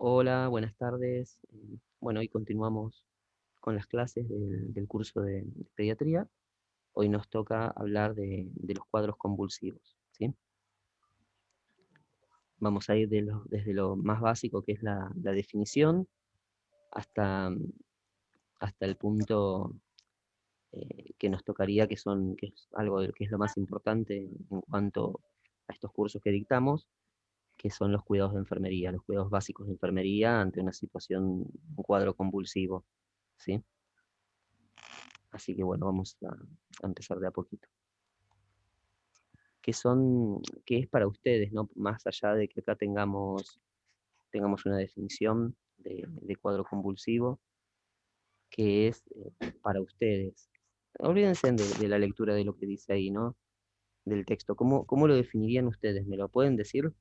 Hola, buenas tardes. Bueno, hoy continuamos con las clases del curso de pediatría. Hoy nos toca hablar de los cuadros convulsivos, ¿sí? Vamos a ir desde lo más básico, que es la definición, hasta, hasta el punto que nos tocaría, que es algo que es lo más importante en cuanto a estos cursos que dictamos, que son los cuidados de enfermería, los cuidados básicos de enfermería ante una situación, un cuadro convulsivo, ¿sí? Así que bueno, a empezar de a poquito. ¿Qué es para ustedes, no? Más allá de que acá tengamos una definición de cuadro convulsivo, ¿qué es para ustedes? Olvídense de la lectura de lo que dice ahí, ¿no? Del texto. ¿Cómo lo definirían ustedes? ¿Me lo pueden decir?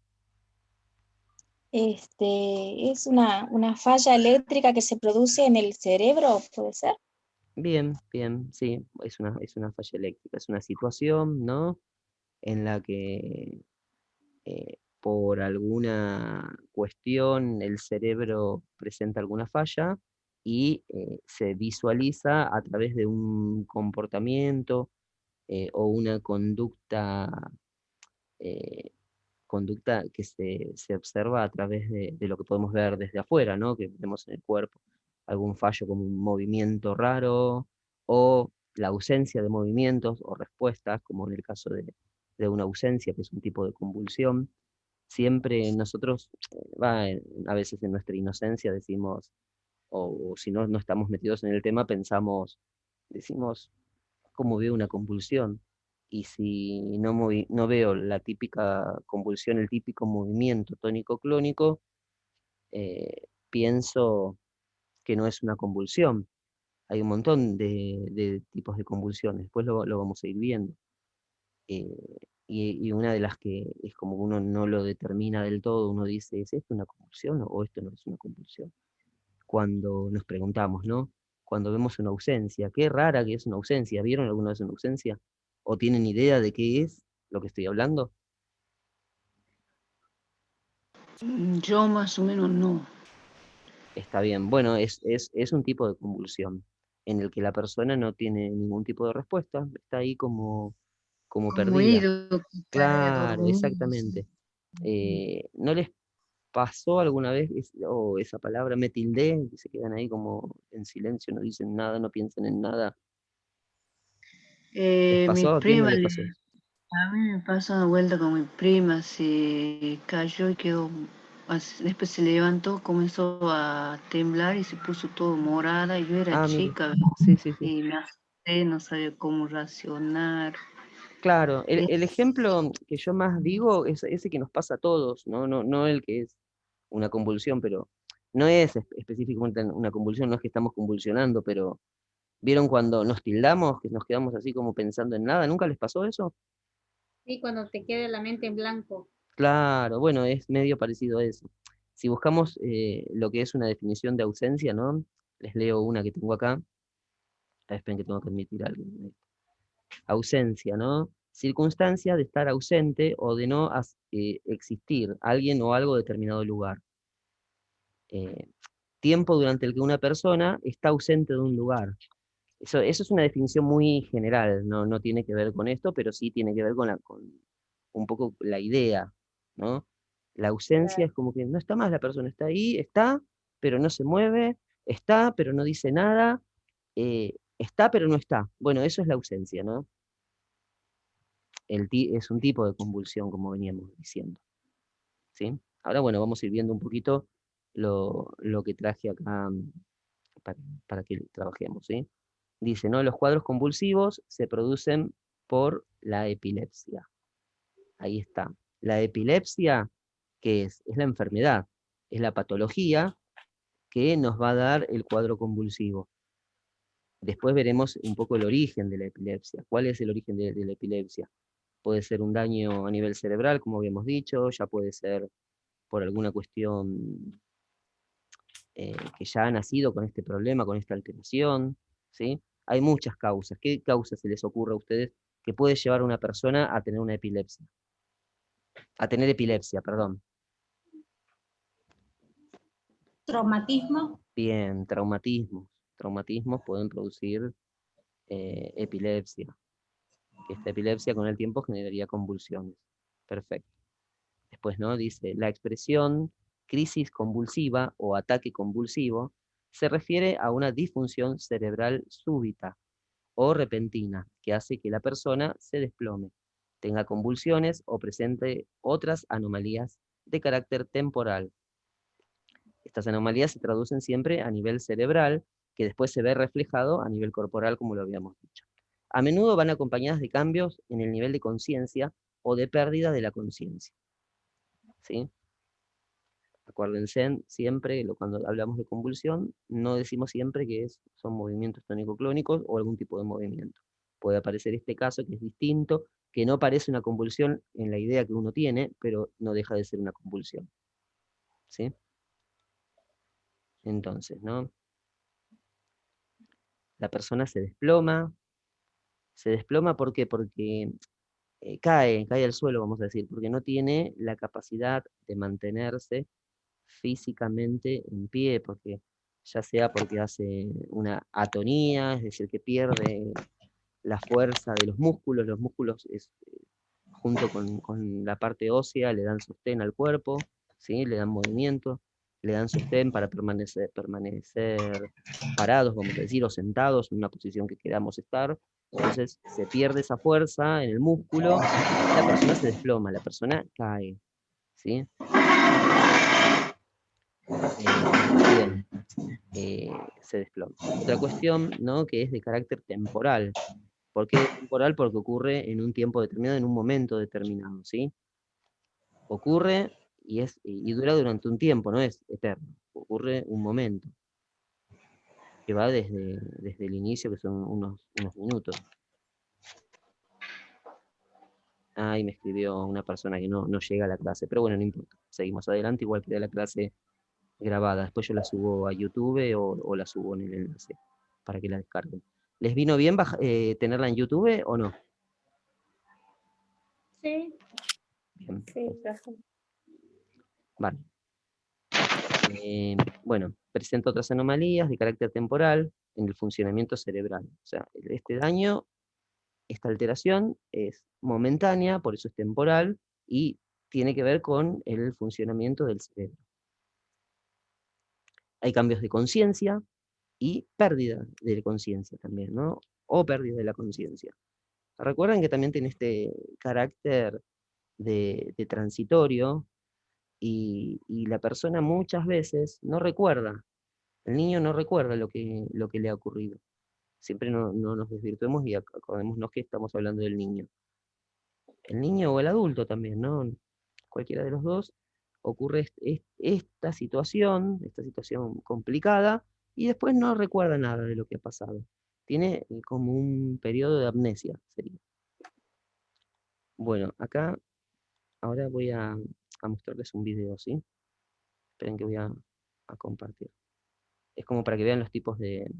Es una falla eléctrica que se produce en el cerebro, ¿puede ser? Bien, bien, sí, es una falla eléctrica, es una situación, ¿no? En la que por alguna cuestión el cerebro presenta alguna falla y se visualiza a través de un comportamiento o una eh, conducta que se observa a través de lo que podemos ver desde afuera, ¿no? Que vemos en el cuerpo. Algún fallo como un movimiento raro o la ausencia de movimientos o respuestas, como en el caso de una ausencia, que es un tipo de convulsión. Siempre nosotros, a veces en nuestra inocencia decimos, o si no estamos metidos en el tema, decimos, ¿cómo veo una convulsión? Y si no veo la típica convulsión, el típico movimiento tónico-clónico, pienso que no es una convulsión. Hay un montón de tipos de convulsiones, después lo vamos a ir viendo. Eh, y una de las que es como uno no lo determina del todo, uno dice, ¿es esto una convulsión o esto no es una convulsión? Cuando nos preguntamos, ¿no? Cuando vemos una ausencia, qué rara que es una ausencia. ¿Vieron alguna vez una ausencia? ¿O tienen idea de qué es lo que estoy hablando? Yo más o menos no. Está bien. Bueno, es un tipo de convulsión en el que la persona no tiene ningún tipo de respuesta, está ahí como Como perdida. ido, cara Claro, dormido. exactamente. ¿No les pasó alguna vez, o esa palabra me tildé, que se quedan ahí como en silencio, no dicen nada, no piensan en nada? ¿Les Mi pasó? ¿A quién no prima, les pasó? a mí me pasó una vuelta con mi prima, se cayó y quedó, después se levantó, comenzó a temblar y se puso todo morada y yo era Ah, mire, chica sí, sí, sí. y me asusté, no sabía cómo reaccionar. Claro, el Es- ejemplo que yo más digo es ese que nos pasa a todos, ¿no? No el que es una convulsión, pero no es específicamente una convulsión, no es que estamos convulsionando, pero ¿vieron cuando nos tildamos, que nos quedamos así como pensando en nada? ¿Nunca les pasó eso? Sí, cuando te quede la mente en blanco. Claro, bueno, es medio parecido a eso. Si buscamos lo que es una definición de ausencia, ¿no? Les leo una que tengo acá. Esperen que tengo que admitir algo. Ausencia, ¿no? Circunstancia de estar ausente o de no existir alguien o algo determinado lugar. Eh, Tiempo durante el que una persona está ausente de un lugar. Eso es una definición muy general, no tiene que ver con esto, pero sí tiene que ver con un poco la idea, ¿no? La ausencia Claro. es como que no está más la persona, está ahí, está, pero no se mueve, está, pero no dice nada, está, pero no está. Bueno, eso es la ausencia, ¿no? Es un tipo de convulsión, como veníamos diciendo, ¿sí? Ahora, bueno, vamos a ir viendo un poquito lo que traje acá para, para que trabajemos, ¿sí? Dice, ¿no? Los cuadros convulsivos se producen por la epilepsia. Ahí está. La epilepsia, ¿qué es? Es la enfermedad, es la patología que nos va a dar el cuadro convulsivo. Después veremos un poco el origen de la epilepsia. ¿Cuál es el origen de la epilepsia? Puede ser un daño a nivel cerebral, como habíamos dicho, ya puede ser por alguna cuestión que ya ha nacido con este problema, con esta alteración, ¿sí? Hay muchas causas. ¿Qué causas se les ocurre a ustedes que puede llevar a una persona a tener una epilepsia? A tener epilepsia, perdón. Traumatismo. Bien, traumatismos. Traumatismos pueden producir epilepsia. Que esta epilepsia con el tiempo generaría convulsiones. Perfecto. Después, ¿no? Dice, la expresión crisis convulsiva o ataque convulsivo se refiere a una disfunción cerebral súbita o repentina que hace que la persona se desplome, tenga convulsiones o presente otras anomalías de carácter temporal. Estas anomalías se traducen siempre a nivel cerebral, que después se ve reflejado a nivel corporal, como lo habíamos dicho. A menudo van acompañadas de cambios en el nivel de conciencia o de pérdida de la conciencia. ¿Sí? Acuérdense siempre, cuando hablamos de convulsión, no decimos siempre que son movimientos tónico-clónicos o algún tipo de movimiento. Puede aparecer este caso que es distinto, que no parece una convulsión en la idea que uno tiene, pero no deja de ser una convulsión. ¿Sí? Entonces, ¿no? La persona se desploma. ¿Se desploma por qué? Porque cae al suelo, vamos a decir, porque no tiene la capacidad de mantenerse físicamente en pie, porque ya sea porque hace una atonía, es decir, que pierde la fuerza de los músculos junto con la parte ósea le dan sostén al cuerpo, ¿sí? Le dan movimiento, le dan sostén para permanecer parados, vamos a decir, o sentados en una posición que queramos estar. Entonces se pierde esa fuerza en el músculo, la persona se desploma, la persona cae, ¿sí? Bien, se desploma. Otra cuestión, ¿no?, que es de carácter temporal. ¿Por qué temporal? Porque ocurre en un tiempo determinado, en un momento determinado, ¿sí? Ocurre y dura durante un tiempo, no es eterno. Ocurre un momento, que va desde el inicio, que son unos minutos. Ahí me escribió una persona que no llega a la clase, pero bueno, no importa. Seguimos adelante, igual queda la clase grabada. Después yo la subo a YouTube o la subo en el enlace para que la descarguen. ¿Les vino bien tenerla en YouTube o no? Sí. Bien. Sí, gracias. Vale. Bueno, presenta otras anomalías de carácter temporal en el funcionamiento cerebral. O sea, este daño, esta alteración es momentánea, por eso es temporal, y tiene que ver con el funcionamiento del cerebro. Hay cambios de conciencia y pérdida de conciencia también, ¿no? O pérdida de la conciencia. Recuerden que también tiene este carácter de transitorio y la persona muchas veces no recuerda, el niño no recuerda lo que le ha ocurrido. Siempre no nos desvirtuemos y acordémonos que estamos hablando del niño. El niño o el adulto también, ¿no? Cualquiera de los dos, ocurre esta situación complicada, y después no recuerda nada de lo que ha pasado. Tiene como un periodo de amnesia, sería. Bueno, acá ahora voy a mostrarles un video, ¿sí? Esperen que voy a compartir. Es como para que vean los tipos de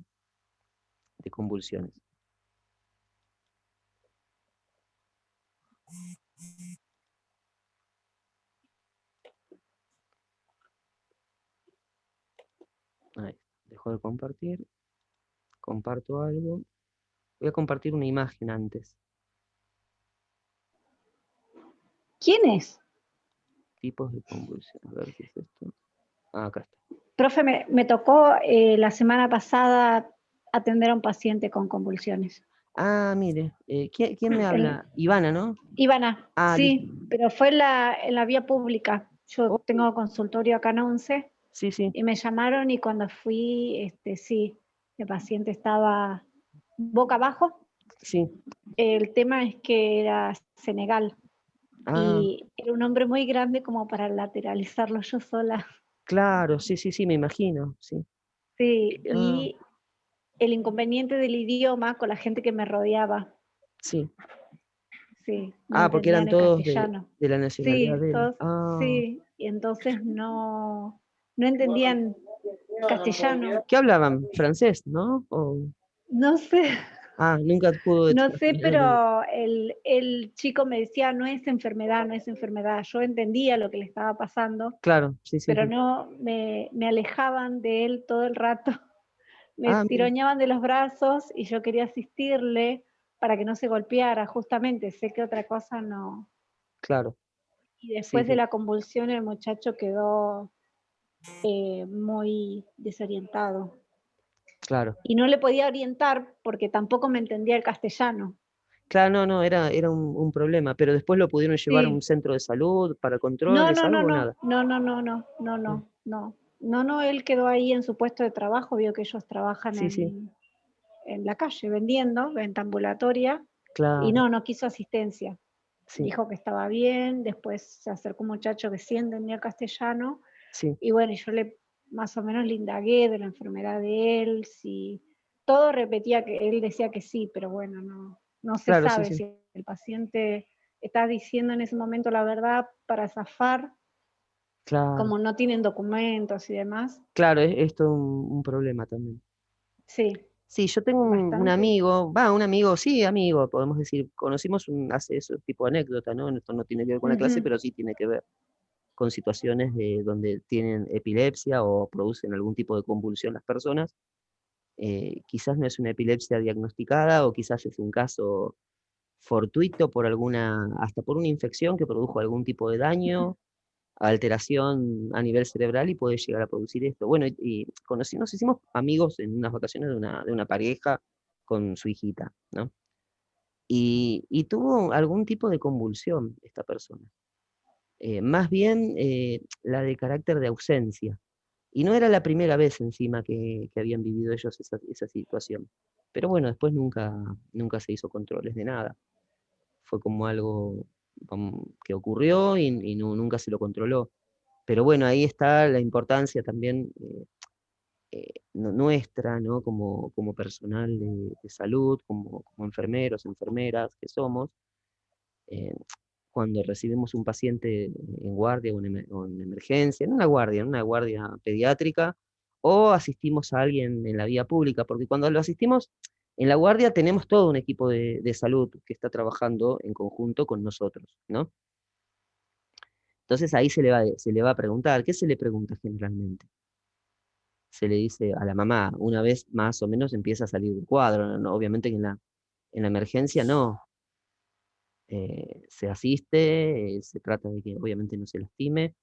convulsiones. Ahí, dejo de compartir. Comparto algo. Voy a compartir una imagen antes. ¿Quién es? Tipos de convulsión. A ver qué es esto. Ah, acá está. Profe, me tocó la semana pasada atender a un paciente con convulsiones. Ah, mire. ¿Quién me habla? Ivana, ¿no? Ivana, Ah, sí, listo. pero fue en la vía pública. Yo Oh, tengo consultorio acá en 11 sí, sí. y me llamaron, y cuando fui, sí, el paciente estaba boca abajo. Sí. El tema es que era Senegal Ah, y era un hombre muy grande como para lateralizarlo yo sola. claro, sí, me imagino. Sí. Sí, Ah, y el inconveniente del idioma con la gente que me rodeaba. sí. Sí, no Ah, porque eran entendían el todos castellano. de la Sí, nacionalidad de él. todos, Ah. sí, y entonces no entendían castellano. ¿Qué hablaban? ¿Francés, no? No sé, Ah, nunca pudo No sé, determinar pero el chico me decía, no es enfermedad, no es enfermedad. Yo entendía lo que le estaba pasando, Claro, sí, sí, pero sí. no, me alejaban de él todo el rato. Me Ah, mira, tironeaban de los brazos y yo quería asistirle para que no se golpeara, justamente. Sé que otra cosa no. claro, Y sí, después de sí, la convulsión el muchacho quedó muy desorientado. claro. Y no le podía orientar porque tampoco me entendía el castellano. Claro, no, no, era un problema, pero después lo pudieron llevar a un Sí. centro de salud para No, controles, no, no, algo o no, nada. no, no, no, no, no, Mm, no, no. No, no, él quedó ahí en su puesto de trabajo, vio que ellos trabajan sí, sí, en la calle vendiendo, venta ambulatoria, y claro, no quiso asistencia. sí, Dijo que estaba bien, después se acercó un muchacho que sí entendía castellano, sí, y bueno, yo más o menos le indagué de la enfermedad de él, si todo repetía que él decía que sí, pero bueno, no se claro, sí, sabe sí, si el paciente está diciendo en ese momento la verdad para zafar, claro, como no tienen documentos y demás. claro, es todo un problema también. Sí, Sí, yo tengo un bastante. amigo, un amigo, sí, amigo, podemos decir, conocimos hace eso tipo de anécdota, ¿no? Esto no tiene que ver con la clase, Ujú. pero sí tiene que ver con situaciones de donde tienen epilepsia o producen algún tipo de convulsión las personas. Quizás no es una epilepsia diagnosticada o quizás es un caso fortuito por hasta por una infección que produjo algún tipo de daño, alteración a nivel cerebral y puede llegar a producir esto. Bueno, y nos hicimos amigos en unas vacaciones de una pareja con su hijita, ¿no? Y tuvo algún tipo de convulsión esta persona. Más bien la de carácter de ausencia. Y no era la primera vez encima que habían vivido ellos esa situación. Pero bueno, después nunca se hizo controles de nada. Fue como algo que ocurrió y nunca se lo controló. Pero bueno, ahí está la importancia también nuestra, ¿no? Como personal de salud, como enfermeros, enfermeras que somos, eh, cuando recibimos un paciente en guardia o en emergencia, en una guardia pediátrica, o asistimos a alguien en la vía pública, porque cuando lo asistimos en la guardia tenemos todo un equipo de salud que está trabajando en conjunto con nosotros, ¿no? Entonces ahí se le va a preguntar, ¿qué se le pregunta generalmente? Se le dice a la mamá, una vez más o menos empieza a salir del cuadro, ¿no? Obviamente que en la emergencia no, se asiste, se trata de que obviamente no se lastime.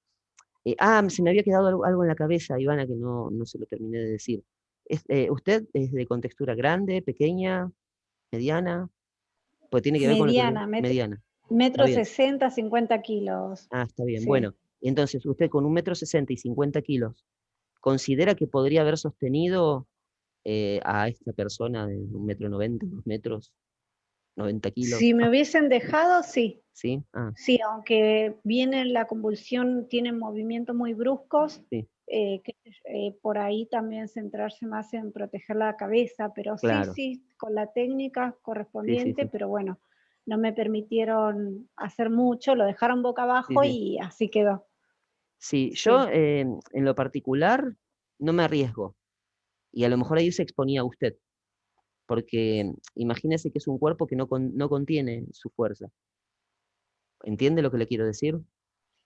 Se me había quedado algo en la cabeza, Ivana, que no se lo terminé de decir. ¿Usted es de contextura grande, pequeña, mediana? Pues tiene que ver con lo que... Mediana, Mediana, está metro bien. 60, 50 kilos. Está bien. Sí. Bueno, entonces usted con 1,60 m y 50 kilos, ¿considera que podría haber sostenido a esta persona de 1,90 m, 2 metros, 90 kilos? Si me hubiesen dejado, sí. ¿Sí? Sí, aunque viene la convulsión, tiene movimientos muy bruscos, Sí, por ahí también centrarse más en proteger la cabeza, pero sí, claro. sí, con la técnica Sí, sí, correspondiente, sí. pero bueno, no me permitieron hacer mucho, lo dejaron boca Sí, abajo sí. y así quedó. Sí, yo Sí, en lo particular no me arriesgo. Y a lo mejor ahí se exponía a usted, porque imagínese que es un cuerpo que no contiene su fuerza. ¿Entiende lo que le quiero decir?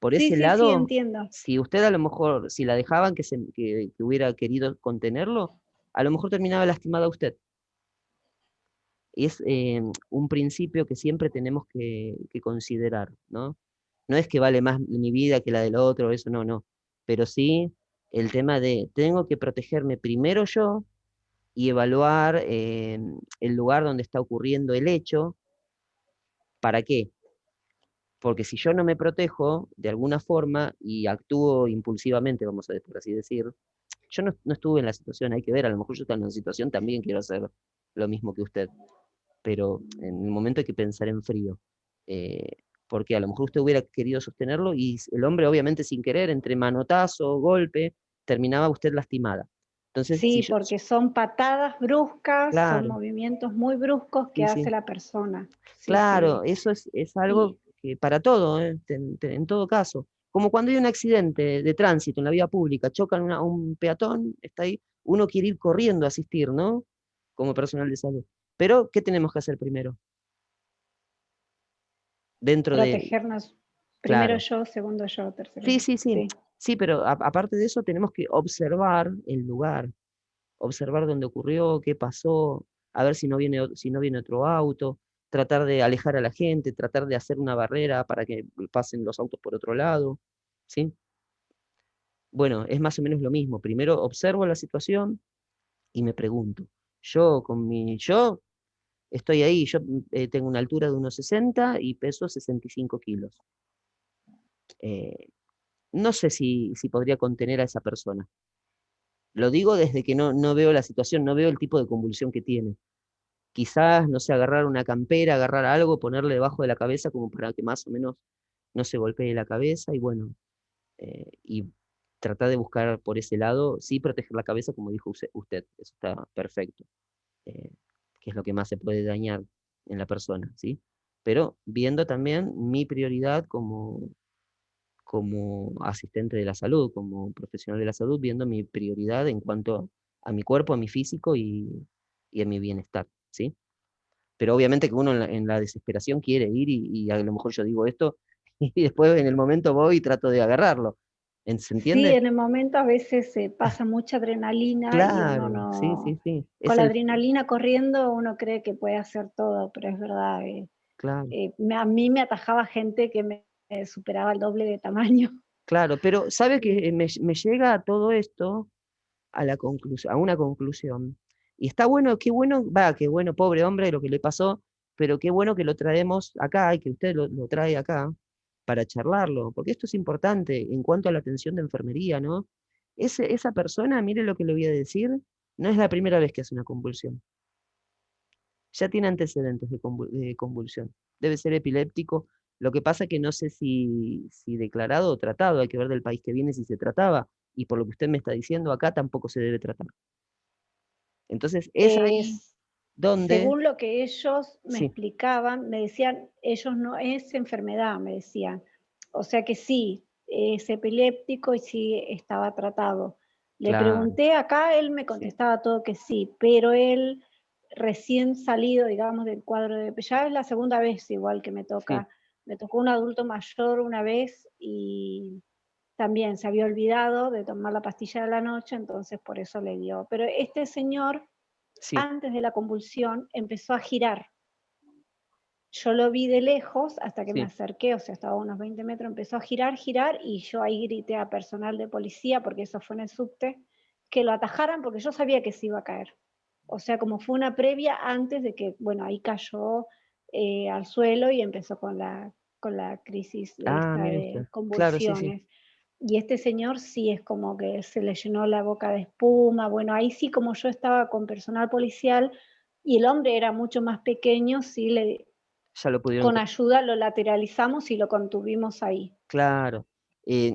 Por sí, ese sí, sí, lado, entiendo. si usted a lo mejor, si la dejaban que hubiera querido contenerlo, a lo mejor terminaba lastimada usted. Y es un principio que siempre tenemos que considerar, ¿no? No es que vale más mi vida que la del otro, eso no. Pero sí el tema de tengo que protegerme primero yo y evaluar el lugar donde está ocurriendo el hecho. ¿Para qué? Porque si yo no me protejo de alguna forma y actúo impulsivamente, vamos a por así decir, yo no estuve en la situación, hay que ver, a lo mejor yo estaba en la situación, también quiero hacer lo mismo que usted, pero en el momento hay que pensar en frío. eh, Porque a lo mejor usted hubiera querido sostenerlo y el hombre obviamente sin querer, entre manotazo, golpe, terminaba usted lastimada. Entonces, si Sí, yo, porque son patadas bruscas, son claro, movimientos muy bruscos que sí, hace sí. la persona. Sí, Claro, sí. eso es algo Y que para todo, en todo caso. Como cuando hay un accidente de tránsito en la vía pública, chocan a un peatón, está ahí, uno quiere ir corriendo a asistir, ¿no? Como personal de salud. Pero, ¿qué tenemos que hacer primero? Dentro de... Protegernos. Primero Claro. yo, segundo yo, tercero Sí, yo. sí, sí. Sí. Sí, pero aparte de eso tenemos que observar el lugar, observar dónde ocurrió, qué pasó, a ver si no viene, si no viene otro auto, tratar de alejar a la gente, tratar de hacer una barrera para que pasen los autos por otro lado, ¿sí? Bueno, es más o menos lo mismo. Primero observo la situación y me pregunto, yo estoy ahí, yo tengo una altura de 1,60 y peso 65 kilos. No sé si podría contener a esa persona. Lo digo desde que no veo la situación, no veo el tipo de convulsión que tiene. Quizás, no sé, agarrar una campera, agarrar algo, ponerle debajo de la cabeza como para que más o menos no se golpee la cabeza y bueno, y tratar de buscar por ese lado, sí proteger la cabeza como dijo usted, eso está perfecto, eh, que es lo que más se puede dañar en la persona, ¿sí? Pero viendo también mi prioridad como asistente de la salud, como profesional de la salud, viendo mi prioridad en cuanto a mi cuerpo, a mi físico y a mi bienestar, ¿sí? Pero obviamente que uno en la desesperación quiere ir y a lo mejor yo digo esto y después en el momento voy y trato de agarrarlo. ¿Se Sí, entiende? en el momento a veces se pasa mucha adrenalina y uno Claro, sí, no, sí, sí. con Es la el, adrenalina corriendo uno cree que puede hacer todo, pero es verdad, claro, a mí me atajaba gente que me superaba el doble de tamaño. claro, pero sabe Y que me llega a todo esto a la conclusión, a una conclusión. Y está bueno, qué bueno, pobre hombre, lo que le pasó, pero qué bueno que lo traemos acá y que usted lo trae acá para charlarlo, porque esto es importante en cuanto a la atención de enfermería, ¿no? Esa persona, mire lo que le voy a decir, no es la primera vez que hace una convulsión. Ya tiene antecedentes de convulsión. Debe ser epiléptico. Lo que pasa que no sé si declarado o tratado, hay que ver del país que viene si se trataba, y por lo que usted me está diciendo, acá tampoco se debe tratar. Entonces, es ahí donde, según lo que ellos me sí, explicaban, me decían, ellos no es enfermedad, me decían. O sea que sí, es epiléptico y sí estaba tratado. Le claro, pregunté acá, él me sí, contestaba todo que sí, pero él recién salido, digamos, del cuadro de... Ya es la segunda vez igual que me sí, tocó un adulto mayor una vez y también se había olvidado de tomar la pastilla de la noche, entonces por eso le dio. Pero este señor sí, antes de la convulsión empezó a girar. Yo lo vi de lejos hasta que me sí. acerqué, o sea, estaba a unos 20 metros, empezó a girar, girar, y yo ahí grité a personal de policía, porque eso fue en el subte, que lo atajaran porque yo sabía que se iba a caer. O sea, como fue una previa antes de que, bueno, ahí cayó al suelo y empezó con la crisis Ah, esta mire de usted. Claro, sí, sí, convulsiones. Y este señor sí es como que se le llenó la boca de espuma. Bueno, ahí sí, como yo estaba con personal policial y el hombre era mucho más pequeño, sí, ya lo pudieron. con ayuda lo lateralizamos y lo contuvimos ahí. Claro.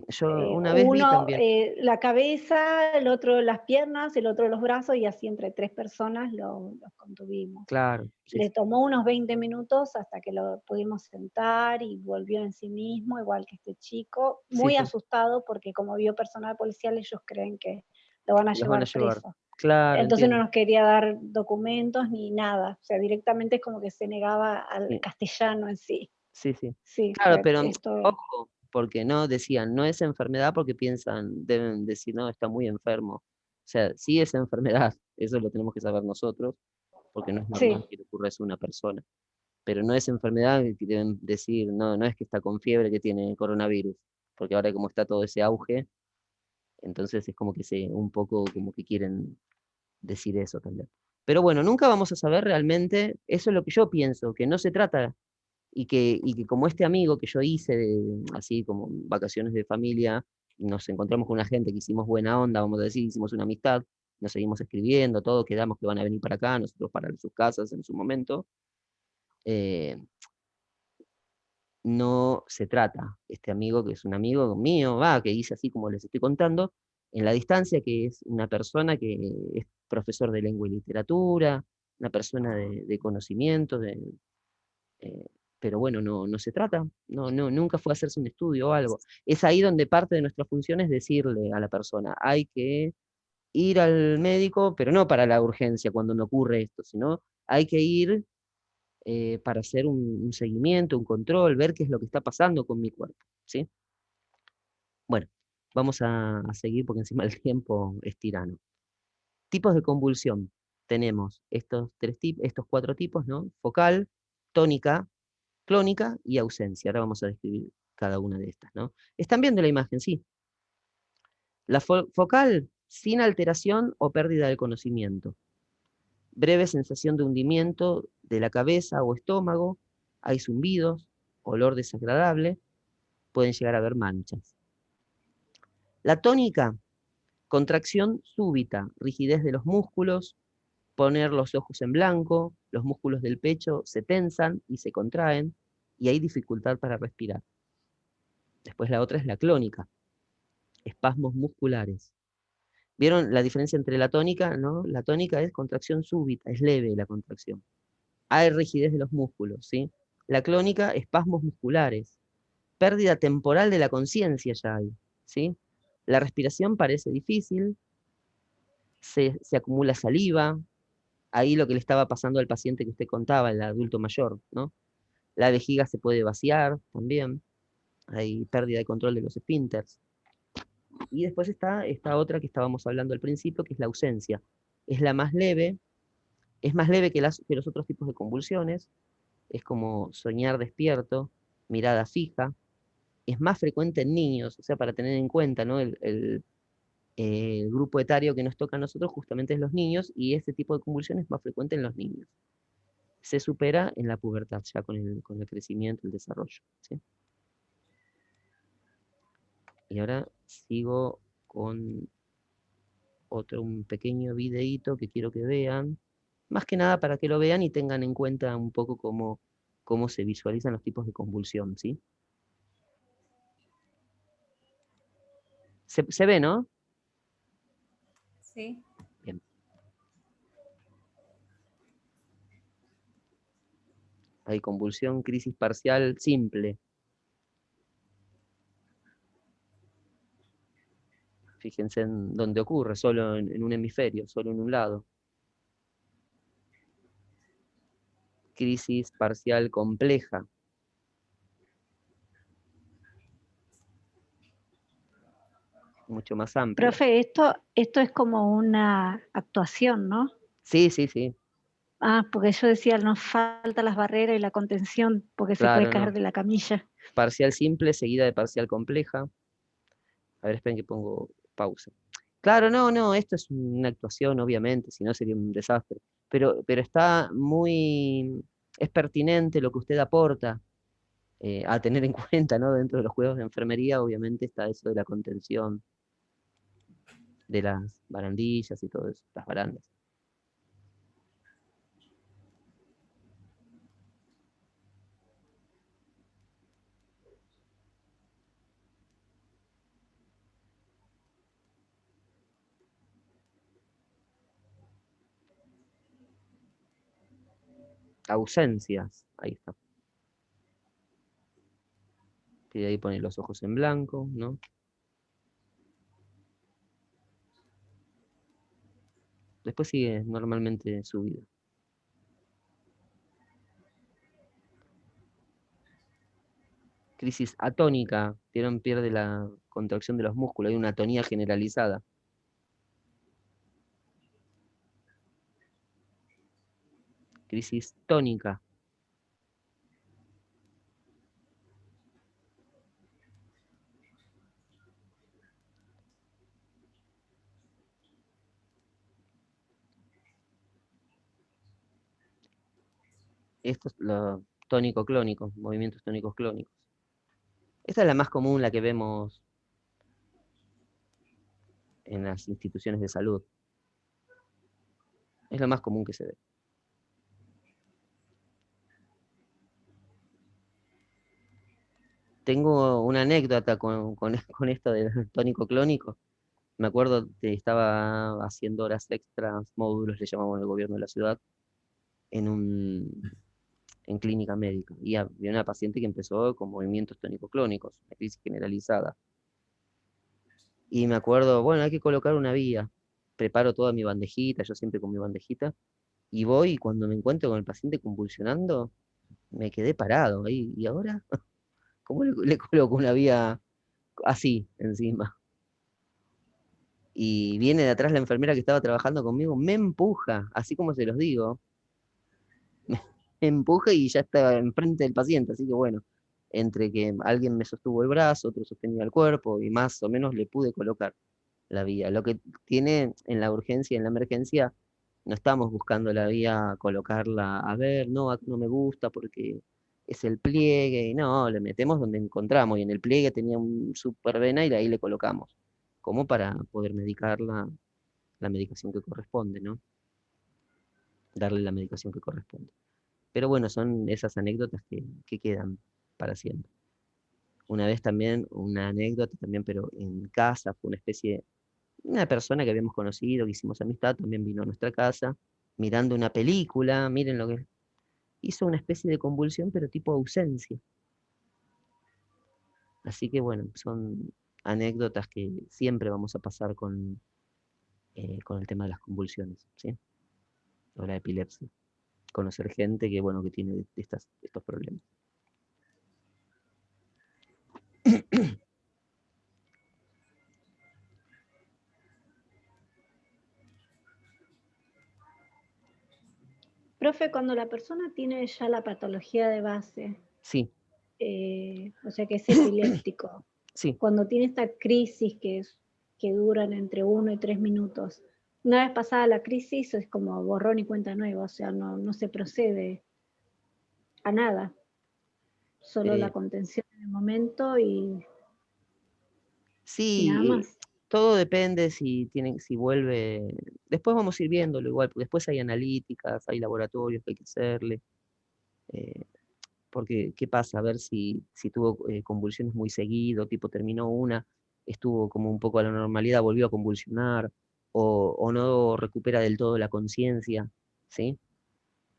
Yo una vez vi Uno también, la cabeza, el otro las piernas, el otro los brazos y así entre 3 personas los contuvimos. claro, sí, Le sí, tomó unos 20 minutos hasta que lo pudimos sentar y volvió en sí mismo, igual que este chico, sí, muy sí, asustado porque como vio personal policial ellos creen que lo van a los van a llevar llevar. preso. Claro, Entonces no entiendo. nos quería dar documentos ni nada, o sea, directamente es como que se negaba al Sí, castellano en sí. sí, sí. Sí, Claro, pero esto ojo, porque no decían, no es enfermedad porque piensan, deben decir, no, está muy enfermo. O sea, sí es enfermedad, eso lo tenemos que saber nosotros, porque no es sí. normal que le ocurra eso a una persona. Pero no es enfermedad que deben decir, no, no es que está con fiebre que tiene coronavirus, porque ahora como está todo ese auge, entonces es como que un poco como que quieren decir eso también. Pero bueno, nunca vamos a saber realmente, eso es lo que yo pienso, que no se trata, y que como este amigo que yo hice, así como vacaciones de familia, nos encontramos con una gente que hicimos buena onda, vamos a decir, hicimos una amistad, nos seguimos escribiendo, todo, quedamos que van a venir para acá, nosotros para sus casas en su momento. eh, no se trata, este amigo que es un amigo mío, que hice así como les estoy contando, en la distancia, que es una persona que es profesor de lengua y literatura, una persona de conocimiento, eh, pero bueno, no se trata, nunca fue a hacerse un estudio o algo. Es ahí donde parte de nuestra función es decirle a la persona, hay que ir al médico, pero no para la urgencia cuando no ocurre esto, sino hay que ir para hacer un seguimiento, un control, ver qué es lo que está pasando con mi cuerpo, ¿sí? Bueno, vamos a seguir porque encima el tiempo es tirano. Tipos de convulsión. Tenemos estos 4 tipos, ¿no? Focal, tónica, clónica y ausencia. Ahora vamos a describir cada una de estas, ¿no? ¿Están viendo la imagen? Sí. La focal, sin alteración o pérdida del conocimiento. Breve sensación de hundimiento de la cabeza o estómago, hay zumbidos, olor desagradable, pueden llegar a haber manchas. La tónica, contracción súbita, rigidez de los músculos, poner los ojos en blanco, los músculos del pecho se tensan y se contraen, y hay dificultad para respirar. Después la otra es la clónica, espasmos musculares. ¿Vieron la diferencia entre la tónica? ¿No? La tónica es contracción súbita, es leve la contracción. Hay rigidez de los músculos, ¿sí? La clónica, espasmos musculares. Pérdida temporal de la conciencia ya hay, ¿sí? La respiración parece difícil, se acumula saliva, ahí lo que le estaba pasando al paciente que usted contaba, el adulto mayor, ¿no? La vejiga se puede vaciar también, hay pérdida de control de los esfínteres. Y después está esta otra que estábamos hablando al principio, que es la ausencia. Es la más leve, es más leve que los otros tipos de convulsiones, es como soñar despierto, mirada fija, es más frecuente en niños, o sea, para tener en cuenta, ¿no? El grupo etario que nos toca a nosotros justamente es los niños, y este tipo de convulsión es más frecuente en los niños. Se supera en la pubertad, ya con el crecimiento, el desarrollo, ¿sí? Y ahora sigo con un pequeño videíto que quiero que vean, más que nada para que lo vean y tengan en cuenta un poco cómo se visualizan los tipos de convulsión, ¿sí? ¿Se ve, no? Sí. Bien. Hay convulsión, crisis parcial simple. Fíjense en dónde ocurre, solo en un hemisferio, solo en un lado. Crisis parcial compleja. Mucho más amplia. Profe, esto es como una actuación, ¿no? Sí, sí, sí. Ah, porque yo decía, nos falta las barreras y la contención, porque se puede Claro, caer no. de la camilla. Parcial simple seguida de parcial compleja. A ver, esperen que pongo pausa. Claro, no, esto es una actuación, obviamente, si no sería un desastre. Pero está es pertinente lo que usted aporta a tener en cuenta, ¿no? Dentro de los juegos de enfermería, obviamente, está eso de la contención de las barandillas y todo eso, las barandas. Ausencias, ahí está. Y ahí pone los ojos en blanco, ¿no? Después sigue normalmente subido. Crisis atónica, pierde la contracción de los músculos, hay una atonía generalizada. Crisis tónica. Esto es lo tónico-clónico, movimientos tónicos clónicos. Esta es la más común, la que vemos en las instituciones de salud. Es lo más común que se ve. Tengo una anécdota con esto del tónico-clónico. Me acuerdo que estaba haciendo horas extras, módulos, le llamamos en el gobierno de la ciudad, en clínica médica. Y había una paciente que empezó con movimientos tónico-clónicos, una crisis generalizada. Y me acuerdo, bueno, hay que colocar una vía. Preparo toda mi bandejita, yo siempre con mi bandejita, Y voy y cuando me encuentro con el paciente convulsionando, me quedé parado ahí. ¿Y ahora? ¿Cómo le coloco una vía así encima? Y viene de atrás la enfermera que estaba trabajando conmigo, me empuja, así como se los digo, me empuja y ya está enfrente del paciente. Así que bueno, entre que alguien me sostuvo el brazo, otro sostenía el cuerpo y más o menos le pude colocar la vía. Lo que tiene en la urgencia y en la emergencia, no estamos buscando la vía, colocarla, a ver, no, no me gusta porque es el pliegue, y no, le metemos donde encontramos, y en el pliegue tenía un supervena y de ahí le colocamos, como para poder medicar la medicación que corresponde, ¿no? Darle la medicación que corresponde. Pero bueno, son esas anécdotas que quedan para siempre. Una vez también, una anécdota también, pero en casa, fue una especie, una persona que habíamos conocido, que hicimos amistad, también vino a nuestra casa, mirando una película, miren lo que hizo, una especie de convulsión, pero tipo ausencia. Así que bueno, son anécdotas que siempre vamos a pasar con el tema de las convulsiones, ¿sí? O la epilepsia. Conocer gente que, bueno, que tiene estos problemas. Profe, cuando la persona tiene ya la patología de base, Sí, o sea que es epiléptico, sí. cuando tiene esta crisis que duran entre 1 y 3 minutos, una vez pasada la crisis es como borrón y cuenta nueva, o sea, no se procede a nada, solo la eh, contención en el momento y nada sí, más. todo depende si vuelve. Después vamos a ir viéndolo igual, porque después hay analíticas, hay laboratorios que hay que hacerle. eh, Porque, ¿qué pasa? A ver si tuvo convulsiones muy seguido, tipo terminó una, estuvo como un poco a la normalidad, volvió a convulsionar, o no recupera del todo la conciencia, ¿sí?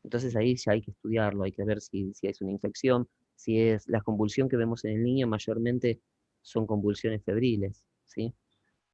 Entonces ahí ya hay que estudiarlo, hay que ver si es una infección, si es la convulsión que vemos en el niño, mayormente son convulsiones febriles, ¿sí?